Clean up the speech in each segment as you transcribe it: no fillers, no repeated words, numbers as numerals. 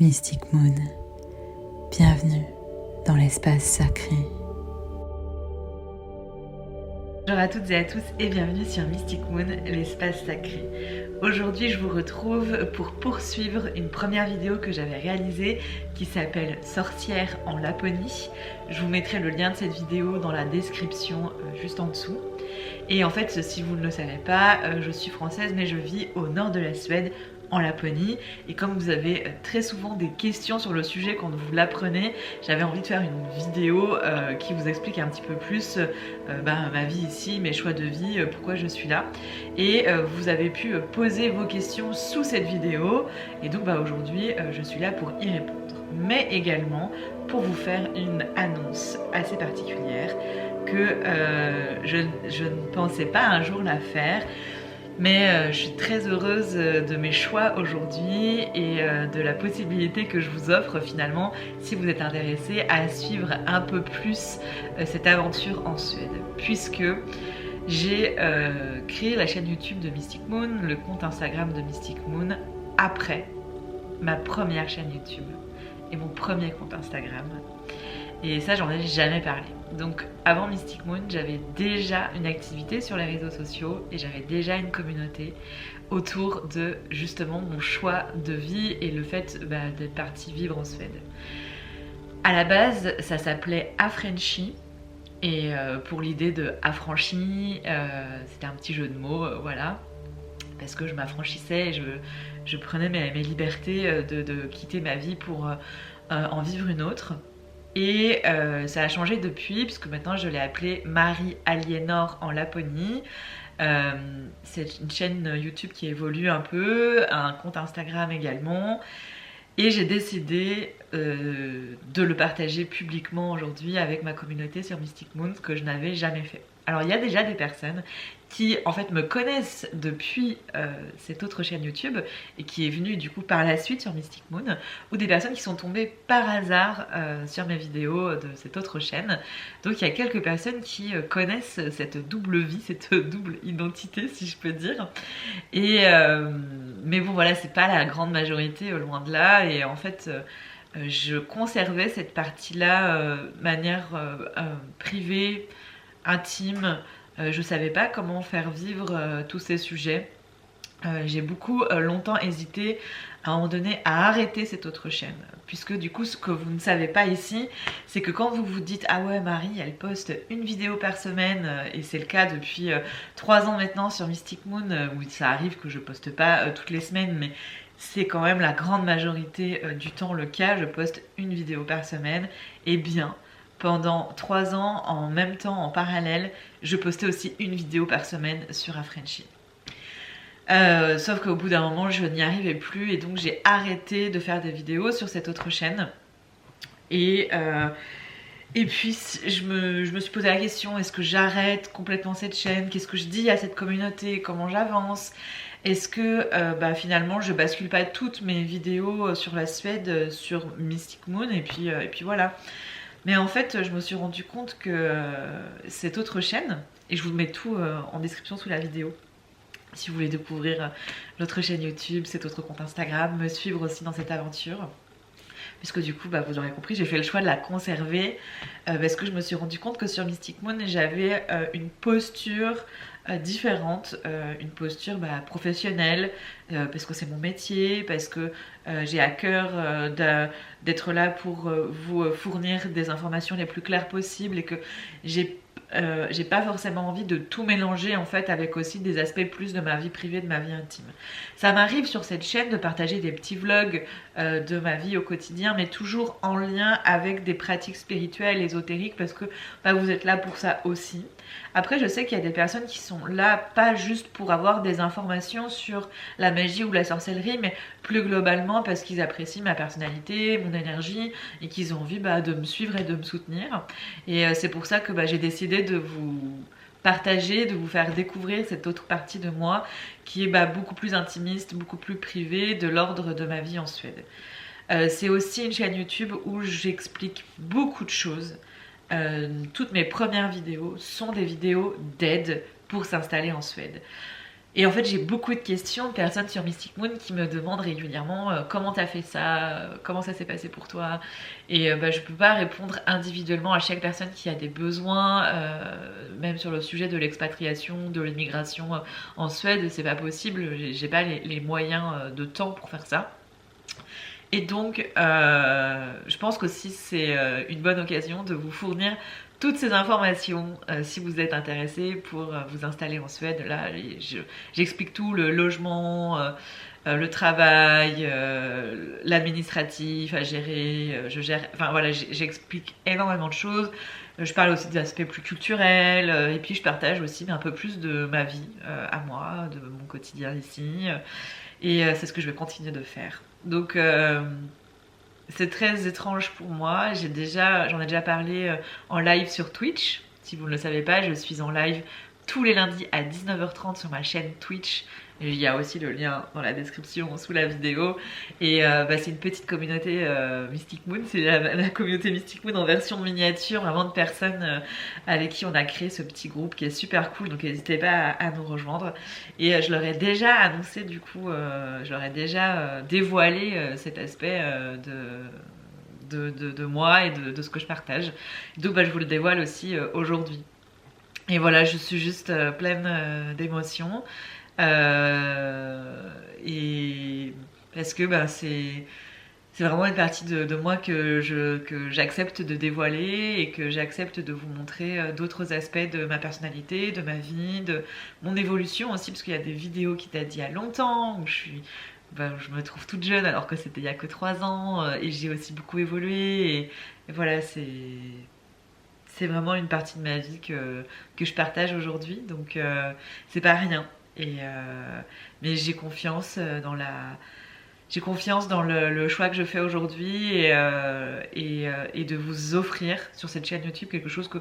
Mystic Moon, bienvenue dans l'espace sacré. Bonjour à toutes et à tous et bienvenue sur Mystic Moon, l'espace sacré. Aujourd'hui je vous retrouve pour poursuivre une première vidéo que j'avais réalisée qui s'appelle Sorcière en Laponie. Je vous mettrai le lien de cette vidéo dans la description juste en dessous. Et en fait, si vous ne le savez pas, je suis française mais je vis au nord de la Suède, en Laponie, et comme vous avez très souvent des questions sur le sujet quand vous l'apprenez, j'avais envie de faire une vidéo qui vous explique un petit peu plus ma vie ici, mes choix de vie, pourquoi je suis là, et vous avez pu poser vos questions sous cette vidéo, et donc aujourd'hui je suis là pour y répondre, mais également pour vous faire une annonce assez particulière que je ne pensais pas un jour la faire. Mais je suis très heureuse de mes choix aujourd'hui et de la possibilité que je vous offre finalement, si vous êtes intéressé, à suivre un peu plus cette aventure en Suède. Puisque j'ai créé la chaîne YouTube de Mystic Moon, le compte Instagram de Mystic Moon, après ma première chaîne YouTube et mon premier compte Instagram. Et ça, j'en ai jamais parlé. Donc avant Mystic Moon, j'avais déjà une activité sur les réseaux sociaux et j'avais déjà une communauté autour de justement mon choix de vie et le fait d'être partie vivre en Suède. À la base, ça s'appelait Affranchi, et pour l'idée de affranchi, c'était un petit jeu de mots, voilà, parce que je m'affranchissais et je prenais mes libertés de quitter ma vie pour en vivre une autre. Et ça a changé depuis, puisque maintenant je l'ai appelée Marie Aliénor en Laponie. C'est une chaîne YouTube qui évolue un peu, un compte Instagram également. Et j'ai décidé de le partager publiquement aujourd'hui avec ma communauté sur Mystic Moon, ce que je n'avais jamais fait. Alors il y a déjà des personnes qui en fait me connaissent depuis cette autre chaîne YouTube et qui est venue du coup par la suite sur Mystic Moon, ou des personnes qui sont tombées par hasard sur mes vidéos de cette autre chaîne. Donc il y a quelques personnes qui connaissent cette double vie, cette double identité si je peux dire. Et mais bon voilà, c'est pas la grande majorité, loin de là. Et en fait je conservais cette partie-là manière privée, intime. Je savais pas comment faire vivre tous ces sujets. J'ai beaucoup longtemps hésité à un moment donné à arrêter cette autre chaîne, puisque du coup ce que vous ne savez pas ici, c'est que quand vous vous dites ah ouais, Marie elle poste une vidéo par semaine, et c'est le cas depuis 3 ans maintenant sur Mystic Moon, où ça arrive que je poste pas toutes les semaines, mais c'est quand même la grande majorité du temps le cas, je poste une vidéo par semaine. Et bien pendant 3 ans, en même temps, en parallèle, je postais aussi une vidéo par semaine sur Affranchi. Sauf qu'au bout d'un moment, je n'y arrivais plus et donc j'ai arrêté de faire des vidéos sur cette autre chaîne. Et puis je me suis posé la question, est-ce que j'arrête complètement cette chaîne? Qu'est-ce que je dis à cette communauté? Comment j'avance? Est-ce que finalement je bascule pas toutes mes vidéos sur la Suède sur Mystic Moon et puis voilà. Mais en fait, je me suis rendu compte que cette autre chaîne, et je vous mets tout en description sous la vidéo, si vous voulez découvrir l'autre chaîne YouTube, cet autre compte Instagram, me suivre aussi dans cette aventure. Puisque du coup, vous aurez compris, j'ai fait le choix de la conserver parce que je me suis rendu compte que sur Mystic Moon, j'avais une posture différente, une posture professionnelle, parce que c'est mon métier, parce que j'ai à cœur d'être là pour vous fournir des informations les plus claires possibles, et que j'ai pas forcément envie de tout mélanger en fait avec aussi des aspects plus de ma vie privée, de ma vie intime. Ça m'arrive sur cette chaîne de partager des petits vlogs de ma vie au quotidien, mais toujours en lien avec des pratiques spirituelles, ésotériques, parce que vous êtes là pour ça aussi. Après, je sais qu'il y a des personnes qui sont là pas juste pour avoir des informations sur la magie ou la sorcellerie, mais plus globalement parce qu'ils apprécient ma personnalité, mon énergie, et qu'ils ont envie de me suivre et de me soutenir. Et c'est pour ça que j'ai décidé de vous partager, de vous faire découvrir cette autre partie de moi qui est beaucoup plus intimiste, beaucoup plus privée, de l'ordre de ma vie en Suède. C'est aussi une chaîne YouTube où j'explique beaucoup de choses. Toutes mes premières vidéos sont des vidéos d'aide pour s'installer en Suède. Et en fait, j'ai beaucoup de questions de personnes sur Mystic Moon qui me demandent régulièrement comment t'as fait ça, comment ça s'est passé pour toi. Et je peux pas répondre individuellement à chaque personne qui a des besoins, même sur le sujet de l'expatriation, de l'immigration en Suède, c'est pas possible, j'ai pas les moyens de temps pour faire ça. Et donc, je pense qu'aussi c'est une bonne occasion de vous fournir toutes ces informations si vous êtes intéressé pour vous installer en Suède. Là, j'explique tout, le logement, le travail, l'administratif à gérer, enfin voilà, j'explique énormément de choses. Je parle aussi des aspects plus culturels et puis je partage aussi un peu plus de ma vie à moi, de mon quotidien ici. Et c'est ce que je vais continuer de faire. Donc c'est très étrange pour moi. J'en ai déjà parlé en live sur Twitch. Si vous ne le savez pas, je suis en live tous les lundis à 19h30 sur ma chaîne Twitch. Il y a aussi le lien dans la description sous la vidéo. Et c'est une petite communauté Mystic Moon. C'est la communauté Mystic Moon en version miniature, vraiment de personnes avec qui on a créé ce petit groupe qui est super cool. Donc n'hésitez pas à nous rejoindre. Et je leur ai déjà annoncé du coup, je leur ai déjà dévoilé cet aspect de moi et de ce que je partage. Donc je vous le dévoile aussi aujourd'hui. Et voilà, je suis juste pleine d'émotions. Et parce que c'est vraiment une partie de moi que j'accepte de dévoiler et que j'accepte de vous montrer d'autres aspects de ma personnalité, de ma vie, de mon évolution aussi, parce qu'il y a des vidéos qui datent d'il y a longtemps où je me trouve toute jeune alors que c'était il y a que 3 ans et j'ai aussi beaucoup évolué et voilà, c'est vraiment une partie de ma vie que je partage aujourd'hui, donc c'est pas rien. Mais j'ai confiance dans le choix que je fais aujourd'hui et de vous offrir sur cette chaîne YouTube quelque chose que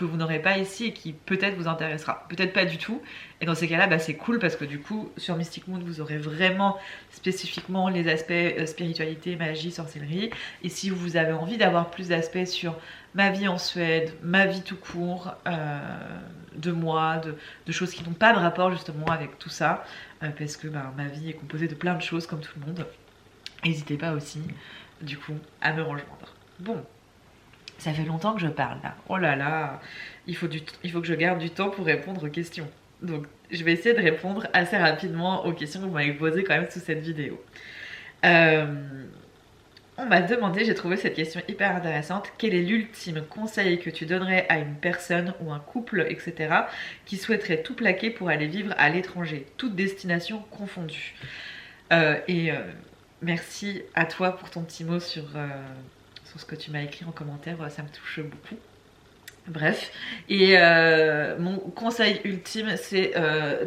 vous n'aurez pas ici et qui peut-être vous intéressera, peut-être pas du tout. Et dans ces cas-là, c'est cool parce que du coup, sur Mystic Moon, vous aurez vraiment spécifiquement les aspects spiritualité, magie, sorcellerie. Et si vous avez envie d'avoir plus d'aspects sur ma vie en Suède, ma vie tout court, de moi, de choses qui n'ont pas de rapport justement avec tout ça, parce que ma vie est composée de plein de choses comme tout le monde. N'hésitez pas aussi, du coup, à me rejoindre. Bon. Ça fait longtemps que je parle là. Oh là là, il faut que je garde du temps pour répondre aux questions. Donc je vais essayer de répondre assez rapidement aux questions que vous m'avez posées quand même sous cette vidéo. On m'a demandé, j'ai trouvé cette question hyper intéressante, quel est l'ultime conseil que tu donnerais à une personne ou un couple, etc., qui souhaiterait tout plaquer pour aller vivre à l'étranger, toute destination confondue. Merci à toi pour ton petit mot sur ce que tu m'as écrit en commentaire, ça me touche beaucoup. Bref, et mon conseil ultime, c'est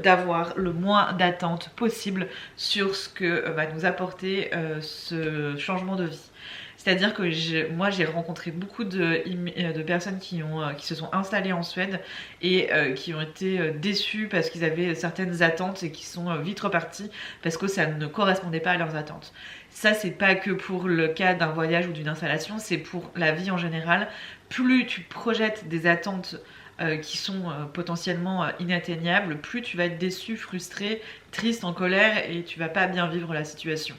d'avoir le moins d'attentes possible sur ce que va nous apporter ce changement de vie. C'est-à-dire que moi j'ai rencontré beaucoup de personnes qui se sont installées en Suède et qui ont été déçues parce qu'ils avaient certaines attentes et qui sont vite repartis parce que ça ne correspondait pas à leurs attentes. Ça, c'est pas que pour le cas d'un voyage ou d'une installation, c'est pour la vie en général. Plus tu projettes des attentes qui sont potentiellement inatteignables, plus tu vas être déçu, frustré, triste, en colère et tu vas pas bien vivre la situation.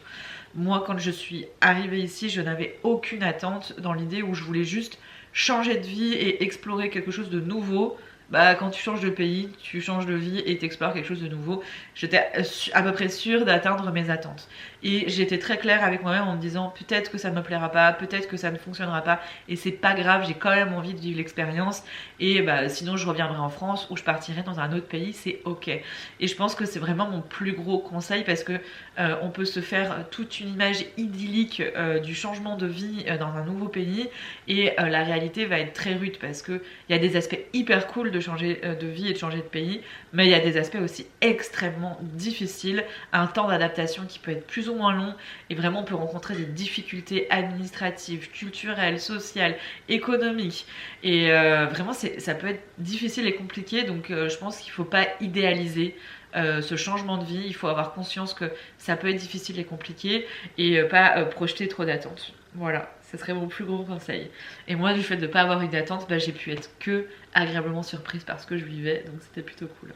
Moi, quand je suis arrivée ici, je n'avais aucune attente dans l'idée où je voulais juste changer de vie et explorer quelque chose de nouveau. Quand tu changes de pays, tu changes de vie et t'explores quelque chose de nouveau. J'étais à peu près sûre d'atteindre mes attentes. Et j'étais très claire avec moi-même en me disant peut-être que ça ne me plaira pas, peut-être que ça ne fonctionnera pas. Et c'est pas grave, j'ai quand même envie de vivre l'expérience. Et sinon je reviendrai en France ou je partirai dans un autre pays, c'est ok. Et je pense que c'est vraiment mon plus gros conseil parce que on peut se faire toute une image idyllique du changement de vie dans un nouveau pays. Et la réalité va être très rude parce qu'il y a des aspects hyper cool de changer de vie et de changer de pays, mais il y a des aspects aussi extrêmement difficiles, un temps d'adaptation qui peut être plus ou moins long et vraiment on peut rencontrer des difficultés administratives, culturelles, sociales, économiques et vraiment ça peut être difficile et compliqué, donc je pense qu'il ne faut pas idéaliser ce changement de vie. Il faut avoir conscience que ça peut être difficile et compliqué et pas projeter trop d'attentes. Voilà, ce serait mon plus gros conseil. Et moi, du fait de ne pas avoir eu d'attente, j'ai pu être que agréablement surprise par ce que je vivais, donc c'était plutôt cool.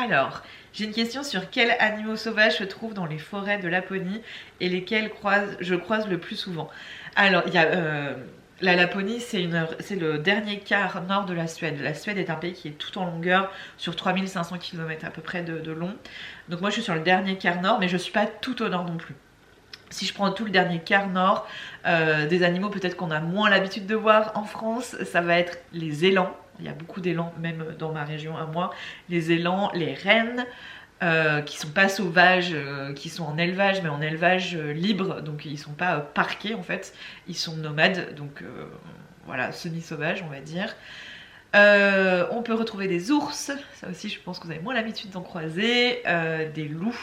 Alors, j'ai une question sur quels animaux sauvages se trouvent dans les forêts de Laponie et lesquels je croise le plus souvent. Alors, il y a la Laponie, c'est le dernier quart nord de la Suède. La Suède est un pays qui est tout en longueur, sur 3500 km à peu près de long. Donc moi je suis sur le dernier quart nord, mais je ne suis pas tout au nord non plus. Si je prends tout le dernier quart nord, des animaux peut-être qu'on a moins l'habitude de voir en France, ça va être les élans. Il y a beaucoup d'élans, même dans ma région à moi. Les élans, les rennes, qui sont pas sauvages, qui sont en élevage, mais en élevage libre, donc ils sont pas parqués en fait, ils sont nomades, donc voilà, semi-sauvages on va dire. On peut retrouver des ours, ça aussi je pense que vous avez moins l'habitude d'en croiser, des loups,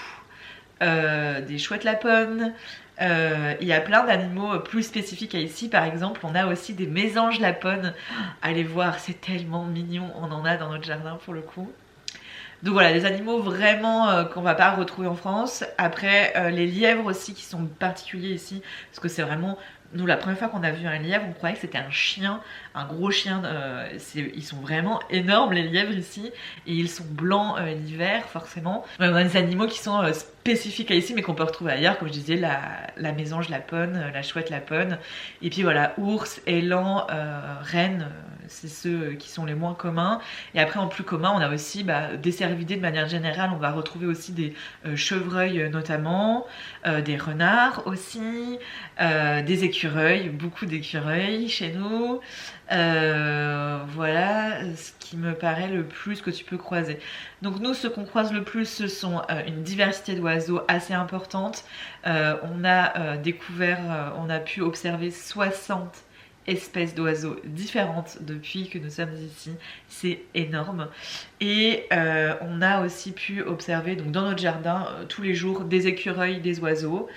des chouettes lapones. Il y a plein d'animaux plus spécifiques à ici, par exemple on a aussi des mésanges lapones. Allez voir, c'est tellement mignon, on en a dans notre jardin pour le coup. Donc voilà, des animaux vraiment qu'on va pas retrouver en France. Après, les lièvres aussi qui sont particuliers ici, parce que c'est vraiment... Nous, la première fois qu'on a vu un lièvre, on croyait que c'était un chien, un gros chien. Ils sont vraiment énormes, les lièvres ici. Et ils sont blancs l'hiver, forcément. Ouais, on a des animaux qui sont spécifiques à ici, mais qu'on peut retrouver ailleurs. Comme je disais, la mésange lapone, la chouette lapone. Et puis voilà, ours, élan, rennes, c'est ceux qui sont les moins communs. Et après, en plus commun, on a aussi des cervidés de manière générale. On va retrouver aussi des chevreuils notamment, des renards aussi, des écureuils, beaucoup d'écureuils chez nous. Voilà ce qui me paraît le plus que tu peux croiser. Donc nous, ce qu'on croise le plus, ce sont une diversité d'oiseaux assez importante. On a découvert, on a pu observer 60 espèces d'oiseaux différentes depuis que nous sommes ici, c'est énorme. Et on a aussi pu observer donc dans notre jardin tous les jours des écureuils, des oiseaux.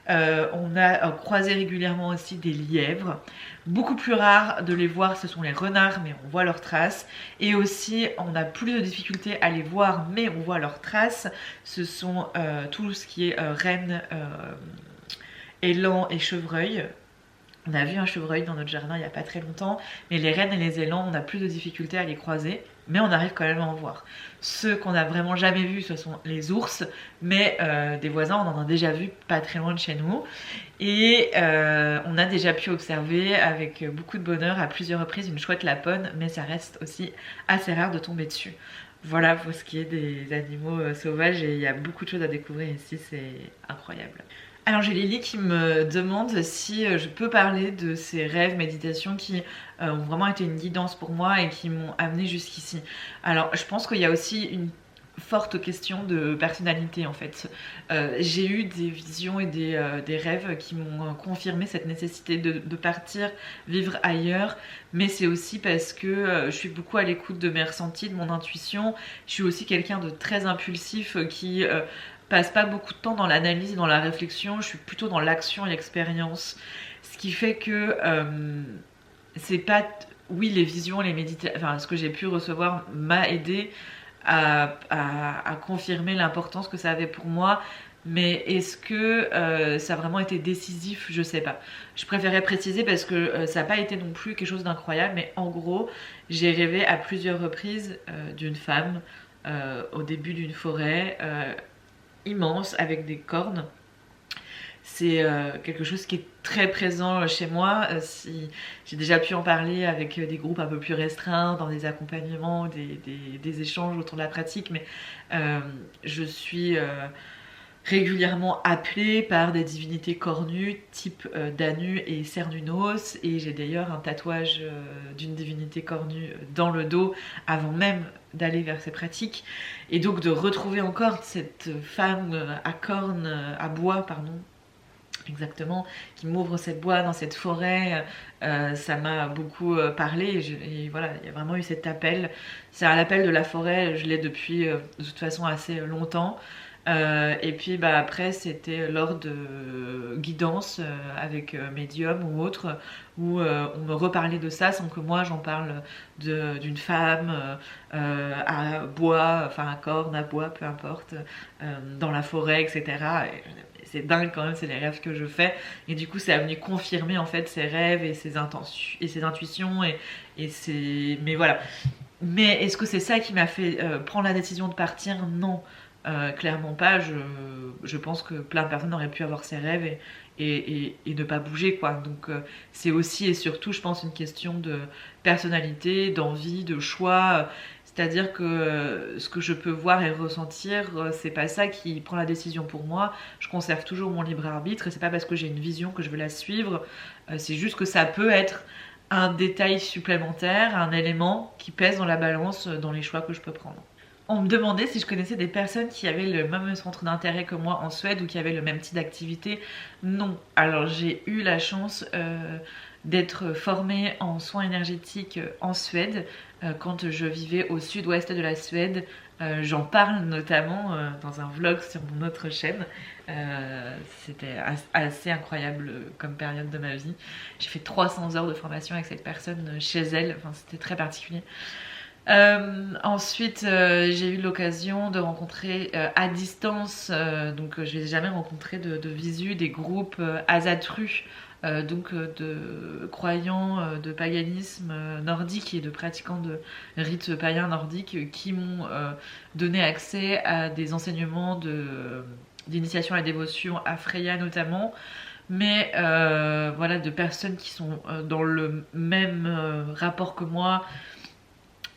On a croisé régulièrement aussi des lièvres. Beaucoup plus rare de les voir, ce sont les renards, mais on voit leurs traces. Et aussi, on a plus de difficultés à les voir, mais on voit leurs traces. Ce sont tout ce qui est rennes, élans et chevreuils. On a vu un chevreuil dans notre jardin il n'y a pas très longtemps, mais les rennes et les élans, on a plus de difficultés à les croiser, mais on arrive quand même à en voir. Ceux qu'on n'a vraiment jamais vus, ce sont les ours, mais des voisins, on en a déjà vu pas très loin de chez nous. Et on a déjà pu observer avec beaucoup de bonheur à plusieurs reprises une chouette lapone, mais ça reste aussi assez rare de tomber dessus. Voilà pour ce qui est des animaux sauvages, et il y a beaucoup de choses à découvrir ici, c'est incroyable. Alors j'ai Lily qui me demande si je peux parler de ces rêves, méditations qui ont vraiment été une guidance pour moi et qui m'ont amenée jusqu'ici. Alors je pense qu'il y a aussi une forte question de personnalité en fait. J'ai eu des visions et des rêves qui m'ont confirmé cette nécessité de partir vivre ailleurs, mais c'est aussi parce que je suis beaucoup à l'écoute de mes ressentis, de mon intuition. Je suis aussi quelqu'un de très impulsif qui passe pas beaucoup de temps dans l'analyse et dans la réflexion, je suis plutôt dans l'action et l'expérience. Ce qui fait que c'est pas... Oui, les visions, les méditations, enfin ce que j'ai pu recevoir m'a aidé à confirmer l'importance que ça avait pour moi, mais est-ce que ça a vraiment été décisif? Je sais pas. Je préférais préciser parce que ça n'a pas été non plus quelque chose d'incroyable, mais en gros, j'ai rêvé à plusieurs reprises d'une femme au début d'une forêt immense avec des cornes. C'est quelque chose qui est très présent chez moi. Si j'ai déjà pu en parler avec des groupes un peu plus restreints, dans des accompagnements, des échanges autour de la pratique, mais je suis régulièrement appelée par des divinités cornues type Danu et Cernunnos, et j'ai d'ailleurs un tatouage d'une divinité cornue dans le dos avant même d'aller vers ces pratiques, et donc de retrouver encore cette femme à cornes, à bois pardon, exactement, qui m'ouvre cette boîte dans cette forêt, ça m'a beaucoup parlé, et voilà, il y a vraiment eu cet appel. C'est à l'appel de la forêt, je l'ai depuis de toute façon assez longtemps. Et puis après c'était lors de guidance avec médium ou autre, où on me reparlait de ça sans que moi j'en parle, d'une femme à bois, enfin à corne, à bois, peu importe, dans la forêt, etc. Et c'est dingue quand même, c'est les rêves que je fais, et du coup c'est venu confirmer en fait ces rêves et ces intentions et ces intuitions, mais voilà. Mais est-ce que c'est ça qui m'a fait prendre la décision de partir? Non, clairement pas. Je pense que plein de personnes auraient pu avoir ces rêves et ne pas bouger, quoi. Donc c'est aussi et surtout, je pense, une question de personnalité, d'envie, de choix. C'est-à-dire que ce que je peux voir et ressentir, c'est pas ça qui prend la décision pour moi. Je conserve toujours mon libre arbitre et c'est pas parce que j'ai une vision que je veux la suivre. C'est juste que ça peut être un détail supplémentaire, un élément qui pèse dans la balance dans les choix que je peux prendre. On me demandait si je connaissais des personnes qui avaient le même centre d'intérêt que moi en Suède ou qui avaient le même type d'activité. Non. Alors j'ai eu la chance d'être formée en soins énergétiques en Suède quand je vivais au sud-ouest de la Suède. J'en parle notamment dans un vlog sur mon autre chaîne. C'était assez incroyable comme période de ma vie. J'ai fait 300 heures de formation avec cette personne chez elle, enfin, c'était très particulier. Ensuite, j'ai eu l'occasion de rencontrer à distance, donc je n'ai jamais rencontré de visu, des groupes Asatru, donc de croyants de paganisme nordique et de pratiquants de rites païens nordiques qui m'ont donné accès à des enseignements d'initiation à la dévotion à Freya notamment, mais voilà, de personnes qui sont dans le même rapport que moi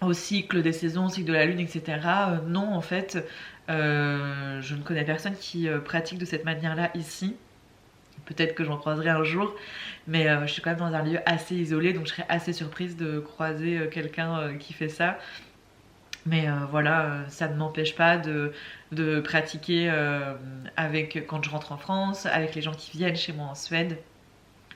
au cycle des saisons, au cycle de la lune, etc. Non, en fait, je ne connais personne qui pratique de cette manière-là ici. Peut-être que j'en croiserai un jour, mais je suis quand même dans un lieu assez isolé, donc je serais assez surprise de croiser quelqu'un qui fait ça. Mais voilà, ça ne m'empêche pas de pratiquer quand je rentre en France, avec les gens qui viennent chez moi en Suède,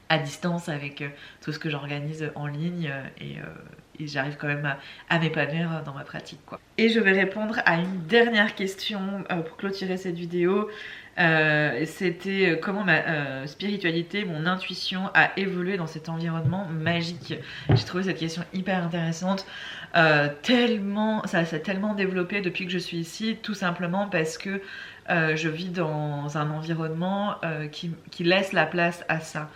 à distance, avec tout ce que j'organise en ligne, et j'arrive quand même à m'épanouir dans ma pratique, quoi. Et je vais répondre à une dernière question pour clôturer cette vidéo. C'était comment ma spiritualité, mon intuition a évolué dans cet environnement magique. J'ai trouvé cette question hyper intéressante. Ça s'est tellement développé depuis que je suis ici, tout simplement parce que je vis dans un environnement qui laisse la place à ça.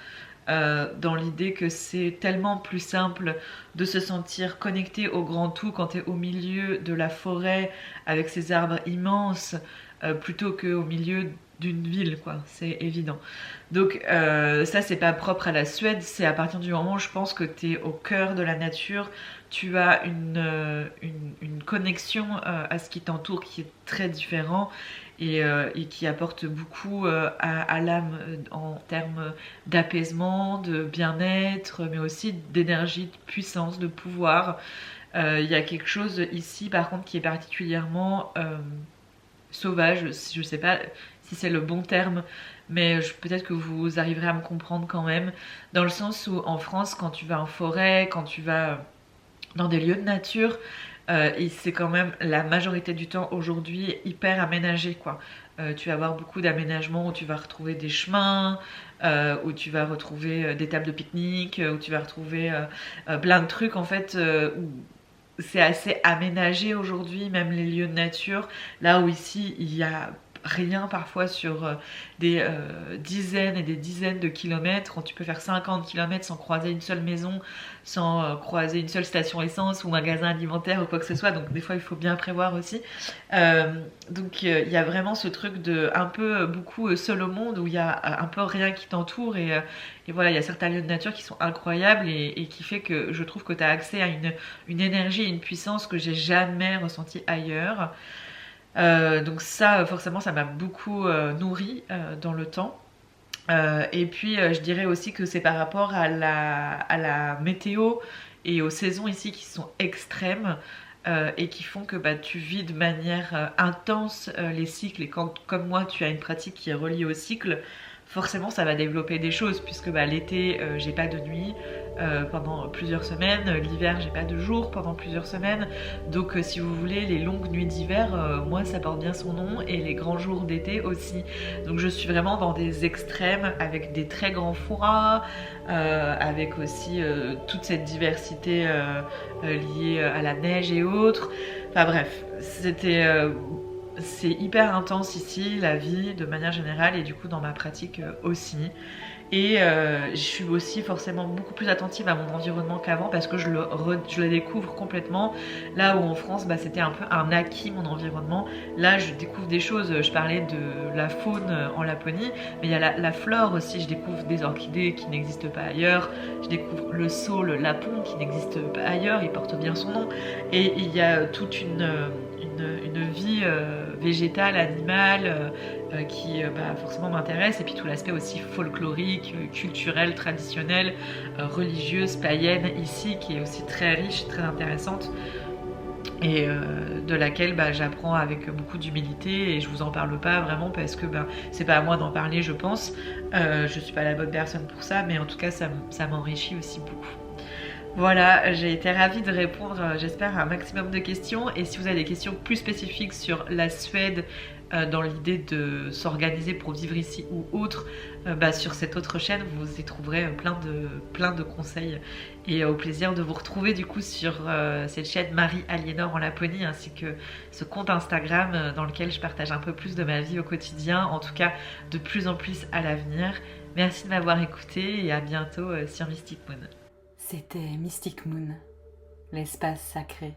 Dans l'idée que c'est tellement plus simple de se sentir connecté au grand tout quand tu es au milieu de la forêt avec ses arbres immenses plutôt qu'au milieu d'une ville, quoi, c'est évident. Donc ça, c'est pas propre à la Suède, c'est à partir du moment où je pense que tu es au cœur de la nature, tu as une connexion à ce qui t'entoure qui est très différent et qui apporte beaucoup à l'âme en termes d'apaisement, de bien-être, mais aussi d'énergie, de puissance, de pouvoir. Il y a quelque chose ici par contre qui est particulièrement sauvage, je sais pas si c'est le bon terme, mais peut-être que vous arriverez à me comprendre quand même, dans le sens où en France, quand tu vas en forêt, quand tu vas dans des lieux de nature, et c'est quand même la majorité du temps aujourd'hui hyper aménagé, quoi. Tu vas avoir beaucoup d'aménagements où tu vas retrouver des chemins, où tu vas retrouver des tables de pique-nique, où tu vas retrouver plein de trucs en fait où c'est assez aménagé aujourd'hui, même les lieux de nature, là où ici il y a rien parfois sur des dizaines et des dizaines de kilomètres, quand tu peux faire 50 kilomètres sans croiser une seule maison, sans croiser une seule station essence ou magasin alimentaire ou quoi que ce soit, donc des fois il faut bien prévoir aussi. Donc il y a vraiment ce truc de un peu beaucoup seul au monde où il y a un peu rien qui t'entoure et voilà, il y a certains lieux de nature qui sont incroyables et qui fait que je trouve que tu as accès à une énergie et une puissance que j'ai jamais ressentie ailleurs. Donc ça, forcément, ça m'a beaucoup nourri dans le temps. Et puis, je dirais aussi que c'est par rapport à la météo et aux saisons ici qui sont extrêmes et qui font que tu vis de manière intense les cycles. Et quand, comme moi, tu as une pratique qui est reliée au cycle, forcément, ça va développer des choses puisque l'été, j'ai pas de nuit pendant plusieurs semaines, l'hiver, j'ai pas de jour pendant plusieurs semaines. Donc, si vous voulez, les longues nuits d'hiver, moi, ça porte bien son nom et les grands jours d'été aussi. Donc, je suis vraiment dans des extrêmes avec des très grands froids, avec aussi toute cette diversité liée à la neige et autres. Enfin bref, c'est hyper intense ici, la vie de manière générale et du coup dans ma pratique aussi. Et je suis aussi forcément beaucoup plus attentive à mon environnement qu'avant parce que je le découvre complètement. Là où en France, c'était un peu un acquis mon environnement. Là, je découvre des choses. Je parlais de la faune en Laponie, mais il y a la flore aussi. Je découvre des orchidées qui n'existent pas ailleurs. Je découvre le saule lapon qui n'existe pas ailleurs. Il porte bien son nom. Et il y a toute une vie végétale, animale, qui forcément m'intéresse, et puis tout l'aspect aussi folklorique, culturel, traditionnel, religieuse, païenne ici, qui est aussi très riche, très intéressante, et de laquelle j'apprends avec beaucoup d'humilité, et je vous en parle pas vraiment parce que c'est pas à moi d'en parler, je pense. Je suis pas la bonne personne pour ça, mais en tout cas ça m'enrichit aussi beaucoup. Voilà, j'ai été ravie de répondre, j'espère, à un maximum de questions. Et si vous avez des questions plus spécifiques sur la Suède, dans l'idée de s'organiser pour vivre ici ou autre, sur cette autre chaîne, vous y trouverez plein de conseils. Et au plaisir de vous retrouver du coup sur cette chaîne Marie Aliénor en Laponie, ainsi que ce compte Instagram dans lequel je partage un peu plus de ma vie au quotidien, en tout cas de plus en plus à l'avenir. Merci de m'avoir écouté et à bientôt sur Mystic Moon. C'était Mystic Moon, l'espace sacré.